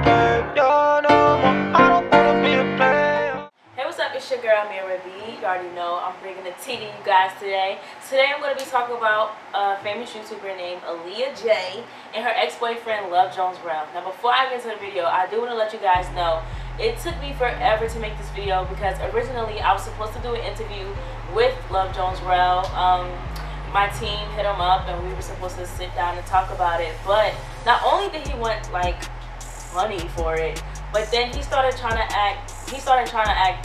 Hey, what's up? It's your girl MiraB. You already know I'm bringing the tea to you guys today. Today I'm going to be talking about a famous YouTuber named Aaliyah J and her ex-boyfriend Love Jones Rell. Now before I get into the video, I do want to let you guys know it took me forever to make this video because originally I was supposed to do an interview with Love Jones Rell. My team hit him up and we were supposed to sit down and talk about it, but not only did he want like money for it, but then he started trying to act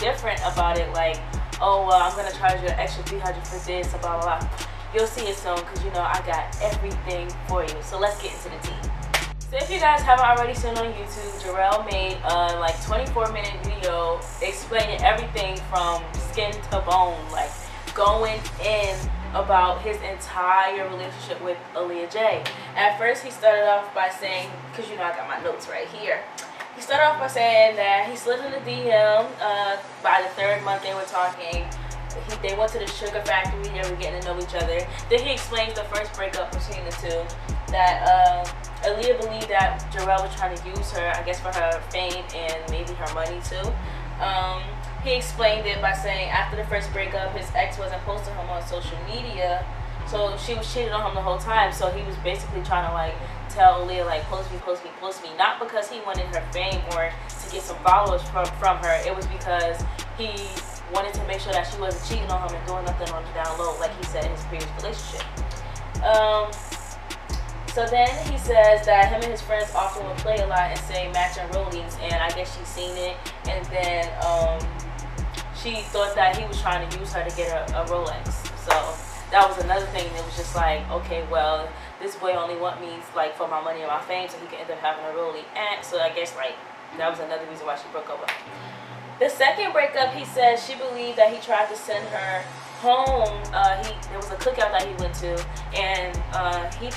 different about it, like, oh well, I'm gonna charge you an extra $300 for this, blah blah blah. You'll see it soon because you know I got everything for you. So let's get into the tea. So if you guys haven't already seen on YouTube, Rell made a like 24-minute video explaining everything from skin to bone, like going in about his entire relationship with Aaliyah J. At first he started off by saying, because you know I got my notes right here, he started off by saying that he slid in the DM by the third month they were talking. They went to the sugar factory, they were getting to know each other. Then he explains the first breakup between the two, that Aaliyah believed that Rell was trying to use her, I guess for her fame and maybe her money too. He explained it by saying after the first breakup, his ex wasn't posting him on social media, so she was cheating on him the whole time. So he was basically trying to like tell Aaliyah like post me, post me, post me, not because he wanted her fame or to get some followers from her. It was because he wanted to make sure that she wasn't cheating on him and doing nothing on the down low, like he said in his previous relationship. So then he says that him and his friends often would play a lot and say matching rollies, and I guess she's seen it, and then she thought that he was trying to use her to get a Rolex. So that was another thing. It was just like, okay, well, this boy only want me like for my money and my fame, so he can end up having a Rollie. And so I guess like that was another reason why she broke up with him. The second breakup, he says she believed that he tried to send her home. There was a cookout that he went to, and he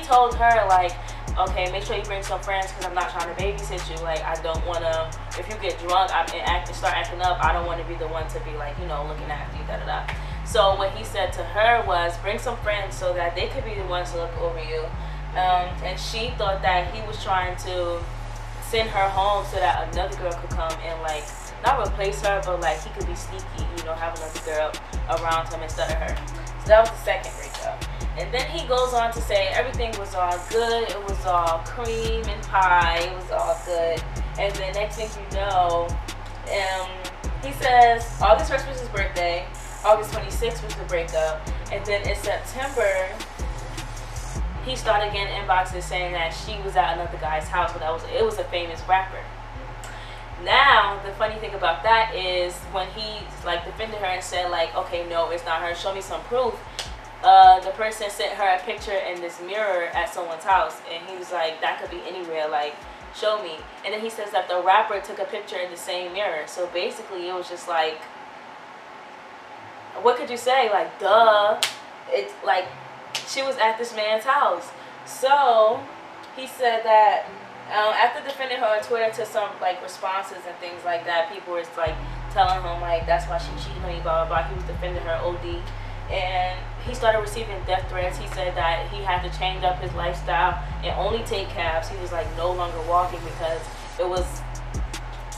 told her like, okay, make sure you bring some friends because I'm not trying to babysit you. Like, I don't want to, if you get drunk and start acting up, I don't want to be the one to be like, you know, looking after you, da da da. So what he said to her was, bring some friends so that they could be the ones to look over you. And she thought that he was trying to send her home so that another girl could come and like, not replace her, but like he could be sneaky, you know, have another girl around him instead of her. So that was the second breakup. And then he goes on to say everything was all good, it was all cream and pie, it was all good. And then next thing you know, he says August 1st was his birthday, August 26th was the breakup, and then in September he started getting inboxes saying that she was at another guy's house, but it was a famous rapper. Now the funny thing about that is when he like defended her and said like, okay, no, it's not her, show me some proof, the person sent her a picture in this mirror at someone's house, and he was like, that could be anywhere, like show me. And then he says that the rapper took a picture in the same mirror. So basically it was just like, what could you say, like duh, it's like she was at this man's house. So he said that after defending her on Twitter to some like responses and things like that, people were like telling him like that's why she cheated on you, blah blah blah. He was defending her OD, and he started receiving death threats. He said that he had to change up his lifestyle and only take cabs. He was like no longer walking because it was,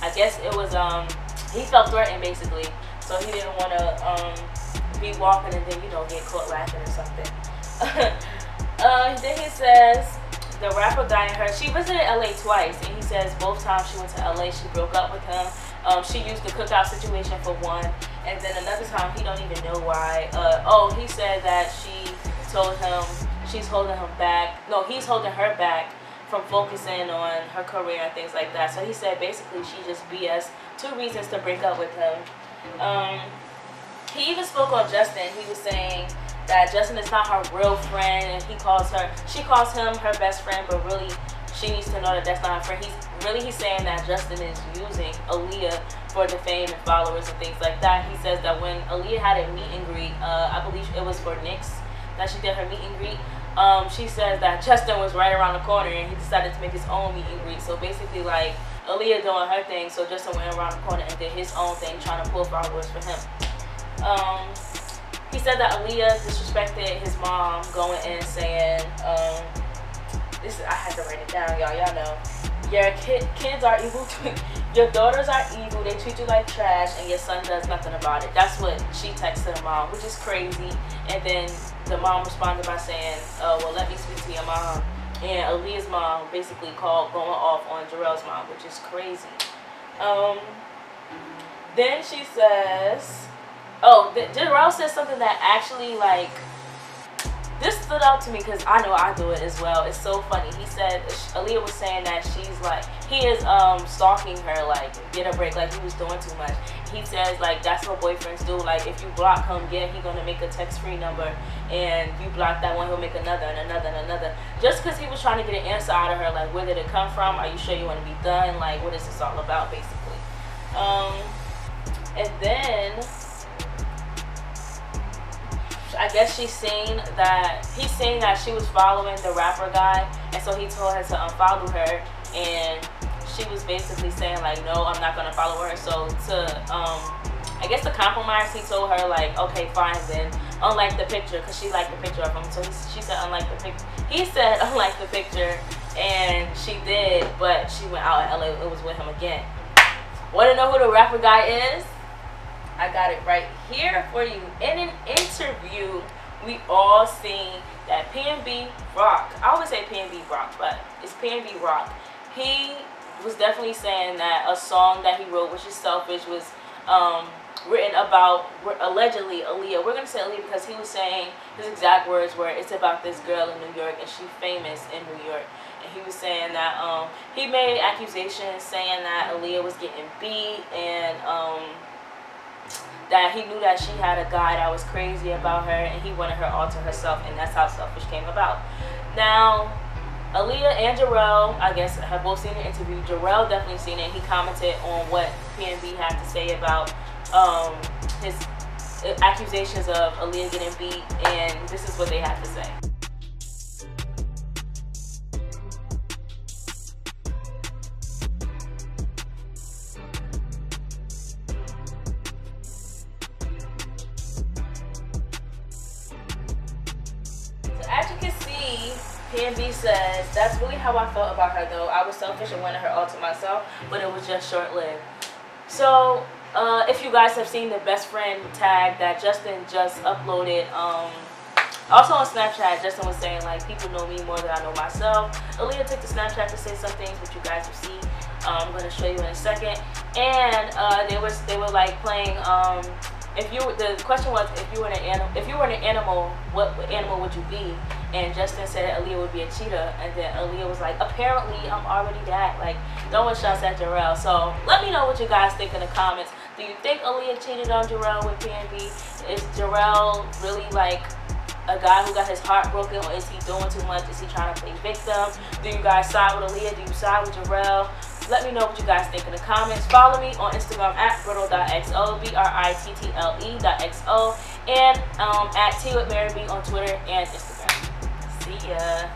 I guess it was he felt threatened basically, so he didn't want to be walking and then, you know, get caught laughing or something. Then he says the rapper dying her. She visited LA twice, and he says both times she went to LA, she broke up with him. She used the cookout situation for one, and then another time he don't even know why. He said that she told him she's holding him back. No, he's holding her back from focusing on her career and things like that. So he said basically she just BS. 2 reasons to break up with him. He even spoke on Justin. He was saying that Justin is not her real friend, and she calls him her best friend, but really she needs to know that that's not her friend. He's saying that Justin is using Aaliyah for the fame and followers and things like that. He says that when Aaliyah had a meet and greet, I believe it was for Knicks that she did her meet and greet, she says that Justin was right around the corner and he decided to make his own meet and greet. So basically like Aaliyah doing her thing, so Justin went around the corner and did his own thing trying to pull followers for him. He said that Aaliyah disrespected his mom, going in saying, I had to write it down, y'all know. your kids are evil. Your daughters are evil. They treat you like trash, and your son does nothing about it. That's what she texted the mom, which is crazy. And then the mom responded by saying, "Oh, well, let me speak to your mom." And Aaliyah's mom basically going off on Jarrell's mom, which is crazy. Then she says, oh, Jarrell says something that actually, like, this stood out to me because I know I do it as well. It's so funny. He said, Aaliyah was saying that she's like, he is stalking her, like, get a break, like he was doing too much. He says, like, that's what boyfriends do. Like, if you block him, yeah, he gonna make a text-free number, and you block that one, he'll make another and another and another. Just because he was trying to get an answer out of her, like, where did it come from? Are you sure you want to be done? Like, what is this all about, basically? And then I guess he's saying that she was following the rapper guy, and so he told her to unfollow her, and she was basically saying, like, no, I'm not gonna follow her. So I guess the compromise, he told her, like, okay, fine, then unlike the picture, because she liked the picture of him. So she said unlike the picture. He said unlike the picture, and she did, but she went out in LA. It was with him again. Want to know who the rapper guy is? I got it right here for you. In an interview, we all seen that PNB Rock. I always say PNB Rock, but it's PNB Rock. He was definitely saying that a song that he wrote, which is Selfish, was written about, allegedly, Aaliyah. We're going to say Aaliyah because he was saying, his exact words were, it's about this girl in New York, and she's famous in New York. And he was saying that he made accusations saying that Aaliyah was getting beat, and that he knew that she had a guy that was crazy about her, and he wanted her all to herself, and that's how Selfish came about. Now, Aaliyah and Jarrell, I guess, have both seen the interview. Jarrell definitely seen it. He commented on what PNB had to say about his accusations of Aaliyah getting beat, and this is what they had to say. As you can see, PNB says, that's really how I felt about her, though. I was selfish and wanted her all to myself, but it was just short-lived. So, if you guys have seen the best friend tag that Justin just uploaded, also on Snapchat, Justin was saying, like, people know me more than I know myself. Aaliyah took the Snapchat to say some things, which you guys will see. I'm going to show you in a second. And they were like playing, the question was, if you were an animal, what animal would you be? And Justin said Aaliyah would be a cheetah, and then Aaliyah was like, apparently I'm already that. Like, throwing shots at Jarrell. So let me know what you guys think in the comments. Do you think Aaliyah cheated on Jarrell with PNB? Is Jarrell really like a guy who got his heart broken, or is he doing too much? Is he trying to play victim? Do you guys side with Aaliyah? Do you side with Jarrell? Let me know what you guys think in the comments. Follow me on Instagram at brittle.xo, BRITTLE.xo, and at T with MiraB on Twitter and Instagram. See ya.